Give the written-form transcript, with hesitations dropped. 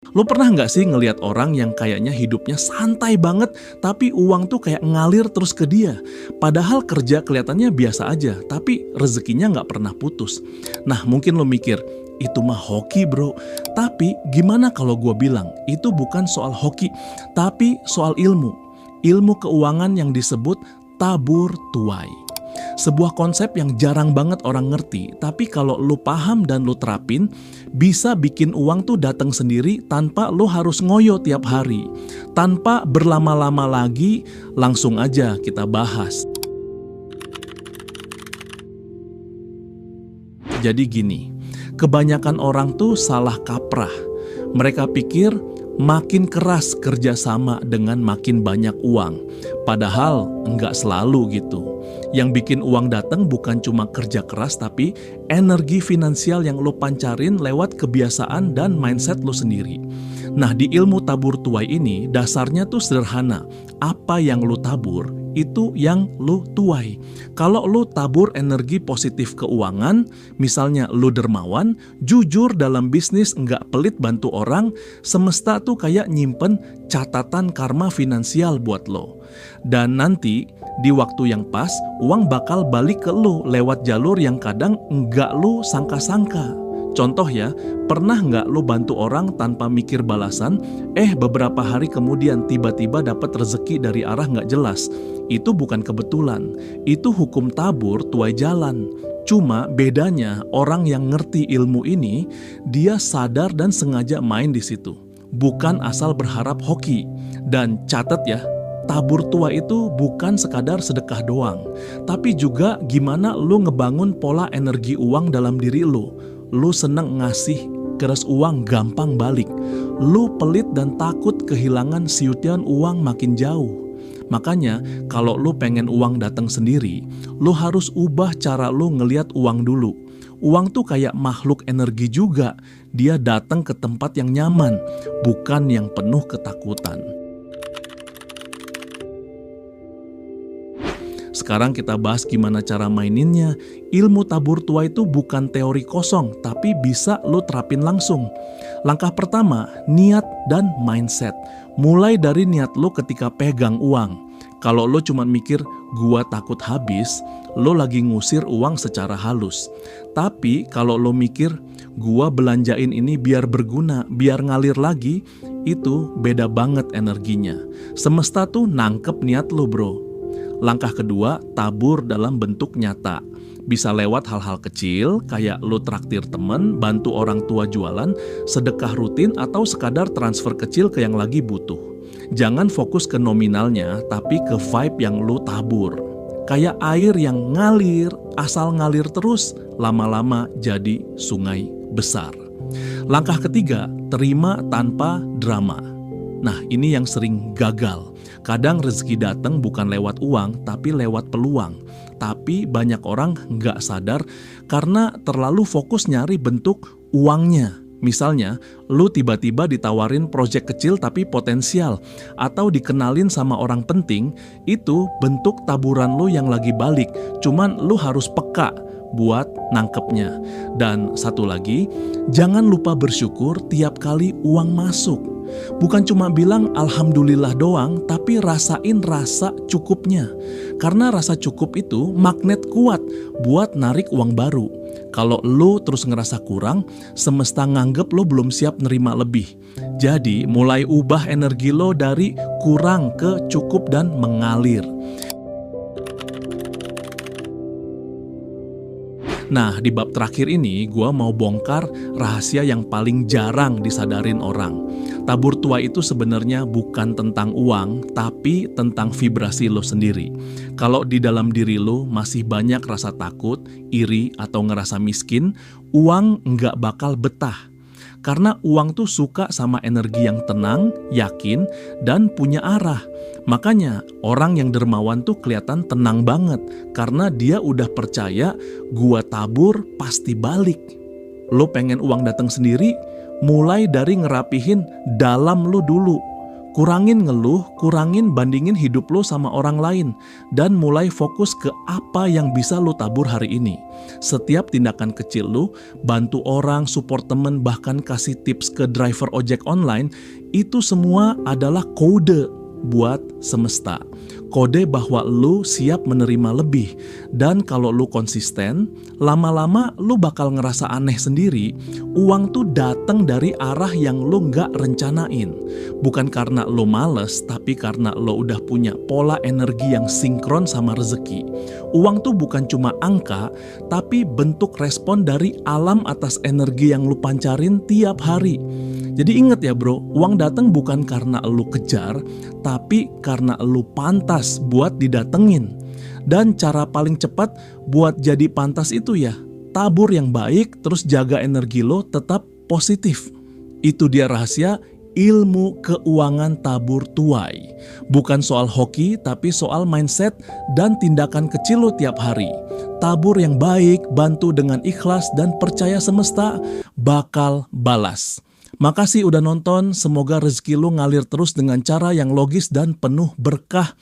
Lo pernah nggak sih ngelihat orang yang kayaknya hidupnya santai banget, tapi uang tuh kayak ngalir terus ke dia? Padahal kerja kelihatannya biasa aja, tapi rezekinya nggak pernah putus. Nah mungkin lo mikir, itu mah hoki bro. Tapi gimana kalau gue bilang, itu bukan soal hoki, tapi soal ilmu. Ilmu keuangan yang disebut tabur tuai. Sebuah konsep yang jarang banget orang ngerti, tapi kalau lu paham dan lu terapin, bisa bikin uang tuh datang sendiri tanpa lu harus ngoyo tiap hari. Tanpa berlama-lama lagi, langsung aja kita bahas. Jadi gini, kebanyakan orang tuh salah kaprah. Mereka pikir makin keras kerjasama dengan makin banyak uang. Padahal enggak selalu gitu. Yang bikin uang datang bukan cuma kerja keras, tapi energi finansial yang lo pancarin lewat kebiasaan dan mindset lo sendiri. Nah, di ilmu tabur tuai ini dasarnya tuh sederhana. Apa yang lo tabur, itu yang lo tuai. Kalau lo tabur energi positif keuangan, misalnya lo dermawan, jujur dalam bisnis, nggak pelit bantu orang, semesta tuh kayak nyimpen catatan karma finansial buat lo. Dan nanti di waktu yang pas, uang bakal balik ke lo lewat jalur yang kadang nggak lo sangka-sangka. Contoh ya, pernah nggak lo bantu orang tanpa mikir balasan, beberapa hari kemudian tiba-tiba dapat rezeki dari arah nggak jelas? Itu bukan kebetulan, itu hukum tabur tuai jalan. Cuma bedanya orang yang ngerti ilmu ini, dia sadar dan sengaja main di situ. Bukan asal berharap hoki. Dan catat ya, tabur tua itu bukan sekadar sedekah doang, tapi juga gimana lo ngebangun pola energi uang dalam diri lo. Lu seneng ngasih, keras uang gampang balik. Lu pelit dan takut kehilangan siutian uang makin jauh. Makanya kalau lu pengen uang datang sendiri, lu harus ubah cara lu ngeliat uang dulu. Uang tuh kayak makhluk energi juga. Dia datang ke tempat yang nyaman, bukan yang penuh ketakutan. Sekarang kita bahas gimana cara maininnya. Ilmu tabur tua itu bukan teori kosong, tapi bisa lo terapin langsung. Langkah pertama, niat dan mindset. Mulai dari niat lo ketika pegang uang. Kalau lo cuma mikir, gua takut habis, lo lagi ngusir uang secara halus. Tapi kalau lo mikir, gua belanjain ini biar berguna, biar ngalir lagi, itu beda banget energinya. Semesta tuh nangkep niat lo bro. Langkah kedua, tabur dalam bentuk nyata. Bisa lewat hal-hal kecil, kayak lo traktir temen, bantu orang tua jualan, sedekah rutin, atau sekadar transfer kecil ke yang lagi butuh. Jangan fokus ke nominalnya, tapi ke vibe yang lo tabur. Kayak air yang ngalir, asal ngalir terus, lama-lama jadi sungai besar. Langkah ketiga, terima tanpa drama. Nah, ini yang sering gagal. Kadang rezeki datang bukan lewat uang, tapi lewat peluang. Tapi banyak orang nggak sadar karena terlalu fokus nyari bentuk uangnya. Misalnya, lu tiba-tiba ditawarin proyek kecil tapi potensial, atau dikenalin sama orang penting, itu bentuk taburan lu yang lagi balik. Cuman lu harus peka buat nangkepnya. Dan satu lagi, jangan lupa bersyukur tiap kali uang masuk. Bukan cuma bilang alhamdulillah doang, tapi rasain rasa cukupnya. Karena rasa cukup itu magnet kuat buat narik uang baru. Kalau lo terus ngerasa kurang, semesta nganggep lo belum siap nerima lebih. Jadi mulai ubah energi lo dari kurang ke cukup dan mengalir. Nah, di bab terakhir ini gue mau bongkar rahasia yang paling jarang disadarin orang. Tabur tua itu sebenarnya bukan tentang uang, tapi tentang vibrasi lo sendiri. Kalau di dalam diri lo masih banyak rasa takut, iri, atau ngerasa miskin, uang nggak bakal betah. Karena uang tuh suka sama energi yang tenang, yakin, dan punya arah. Makanya orang yang dermawan tuh kelihatan tenang banget karena dia udah percaya gua tabur pasti balik. Lo pengen uang datang sendiri? Mulai dari ngerapihin dalam lo dulu. Kurangin ngeluh, kurangin bandingin hidup lo sama orang lain, dan mulai fokus ke apa yang bisa lo tabur hari ini. Setiap tindakan kecil lo, bantu orang, support temen, bahkan kasih tips ke driver ojek online, itu semua adalah kode buat semesta. Kode bahwa lu siap menerima lebih. Dan kalau lu konsisten, lama-lama lu bakal ngerasa aneh sendiri. Uang tuh datang dari arah yang lu nggak rencanain. Bukan karena lu males, tapi karena lu udah punya pola energi yang sinkron sama rezeki. Uang tuh bukan cuma angka, tapi bentuk respon dari alam atas energi yang lu pancarin tiap hari. Jadi inget ya bro, uang datang bukan karena lu kejar, tapi karena lu pantas buat didatengin. Dan cara paling cepat buat jadi pantas itu ya, tabur yang baik, terus jaga energi lo tetap positif. Itu dia rahasia ilmu keuangan tabur tuai. Bukan soal hoki, tapi soal mindset dan tindakan kecil lo tiap hari. Tabur yang baik, bantu dengan ikhlas, dan percaya semesta bakal balas. Makasih udah nonton, semoga rezeki lu ngalir terus dengan cara yang logis dan penuh berkah.